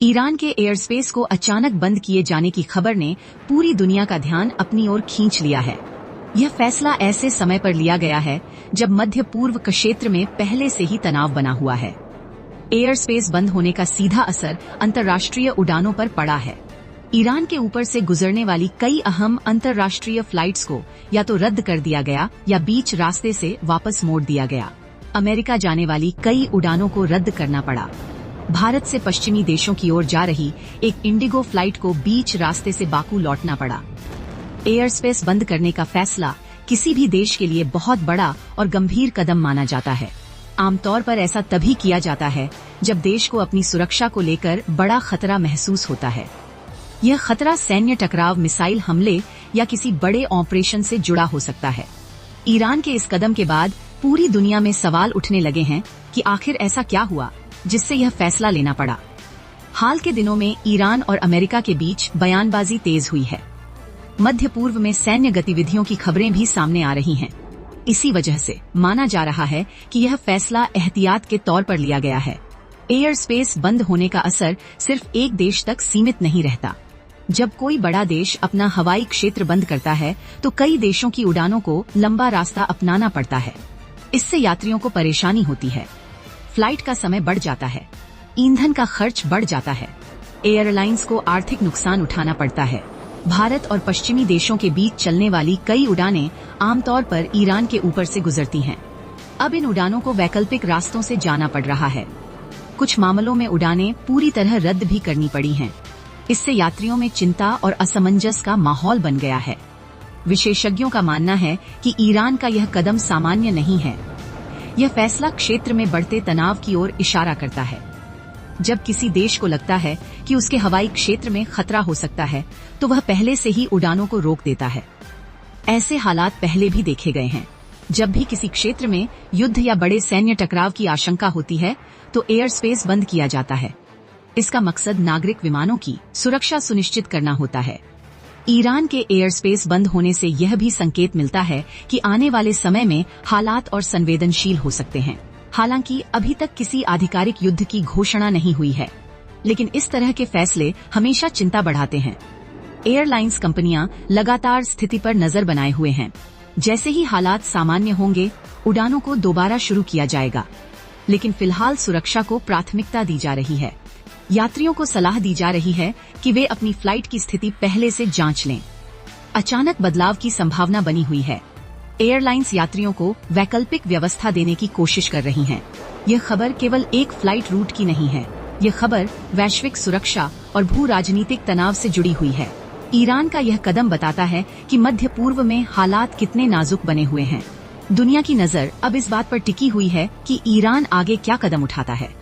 Iran के aerospace को अचानक बंद किए जाने की खबर ने पूरी दुनिया का ध्यान अपनी ओर खींच लिया है। यह फैसला ऐसे समय पर लिया गया है जब मध्य पूर्व क्षेत्र में पहले से ही तनाव बना हुआ है। एयरस्पेस बंद होने का सीधा असर अंतर्राष्ट्रीय उड़ानों पर पड़ा है। ईरान के ऊपर से गुजरने वाली कई अहम अंतर्राष्ट्रीय फ्लाइट्स को या तो रद्द कर दिया गया या बीच रास्ते से वापस मोड़ दिया गया। अमेरिका जाने वाली कई उड़ानों को रद्द करना पड़ा। भारत से पश्चिमी देशों की ओर जा रही एक इंडिगो फ्लाइट को बीच रास्ते से बाकू लौटना पड़ा। एयरस्पेस बंद करने का फैसला किसी भी देश के लिए बहुत बड़ा और गंभीर कदम माना जाता है। आमतौर पर ऐसा तभी किया जाता है जब देश को अपनी सुरक्षा को लेकर बड़ा खतरा महसूस होता है। यह खतरा सैन्य टकराव, मिसाइल हमले या किसी बड़े ऑपरेशन से जुड़ा हो सकता है। ईरान के इस कदम के बाद पूरी दुनिया में सवाल उठने लगे हैं कि आखिर ऐसा क्या हुआ जिससे यह फैसला लेना पड़ा। हाल के दिनों में ईरान और अमेरिका के बीच बयानबाजी तेज हुई है। मध्य पूर्व में सैन्य गतिविधियों की खबरें भी सामने आ रही हैं। इसी वजह से माना जा रहा है कि यह फैसला एहतियात के तौर पर लिया गया है। एयर स्पेस बंद होने का असर सिर्फ एक देश तक सीमित नहीं रहता। जब कोई बड़ा देश अपना हवाई क्षेत्र बंद करता है तो कई देशों की उड़ानों को लंबा रास्ता अपनाना पड़ता है। इससे यात्रियों को परेशानी होती है, फ्लाइट का समय बढ़ जाता है, ईंधन का खर्च बढ़ जाता है, एयरलाइंस को आर्थिक नुकसान उठाना पड़ता है। भारत और पश्चिमी देशों के बीच चलने वाली कई उड़ानें आमतौर पर ईरान के ऊपर से गुजरती हैं। अब इन उड़ानों को वैकल्पिक रास्तों से जाना पड़ रहा है। कुछ मामलों में उड़ानें पूरी तरह रद्द भी करनी पड़ी हैं। इससे यात्रियों में चिंता और असमंजस का माहौल बन गया है। विशेषज्ञों का मानना है कि ईरान का यह कदम सामान्य नहीं है। यह फैसला क्षेत्र में बढ़ते तनाव की ओर इशारा करता है। जब किसी देश को लगता है कि उसके हवाई क्षेत्र में खतरा हो सकता है तो वह पहले से ही उड़ानों को रोक देता है। ऐसे हालात पहले भी देखे गए हैं। जब भी किसी क्षेत्र में युद्ध या बड़े सैन्य टकराव की आशंका होती है तो एयर स्पेस बंद किया जाता है। इसका मकसद नागरिक विमानों की सुरक्षा सुनिश्चित करना होता है। ईरान के एयर स्पेस बंद होने से यह भी संकेत मिलता है कि आने वाले समय में हालात और संवेदनशील हो सकते हैं। हालांकि अभी तक किसी आधिकारिक युद्ध की घोषणा नहीं हुई है, लेकिन इस तरह के फैसले हमेशा चिंता बढ़ाते हैं। एयरलाइंस कंपनियां लगातार स्थिति पर नजर बनाए हुए हैं। जैसे ही हालात सामान्य होंगे, उड़ानों को दोबारा शुरू किया जाएगा, लेकिन फिलहाल सुरक्षा को प्राथमिकता दी जा रही है। यात्रियों को सलाह दी जा रही है कि वे अपनी फ्लाइट की स्थिति पहले से जांच लें। अचानक बदलाव की संभावना बनी हुई है। एयरलाइंस यात्रियों को वैकल्पिक व्यवस्था देने की कोशिश कर रही हैं। यह खबर केवल एक फ्लाइट रूट की नहीं है। यह खबर वैश्विक सुरक्षा और भू राजनीतिक तनाव से जुड़ी हुई है। ईरान का यह कदम बताता है कि मध्य पूर्व में हालात कितने नाजुक बने हुए हैं। दुनिया की नजर अब इस बात पर टिकी हुई है कि ईरान आगे क्या कदम उठाता है।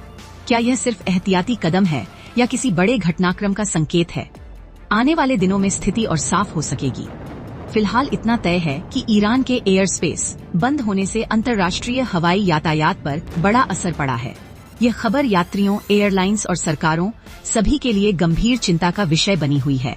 क्या यह सिर्फ एहतियाती कदम है या किसी बड़े घटनाक्रम का संकेत है? आने वाले दिनों में स्थिति और साफ हो सकेगी। फिलहाल इतना तय है कि ईरान के एयर स्पेस बंद होने से अंतर्राष्ट्रीय हवाई यातायात पर बड़ा असर पड़ा है। यह खबर यात्रियों, एयरलाइंस और सरकारों सभी के लिए गंभीर चिंता का विषय बनी हुई है।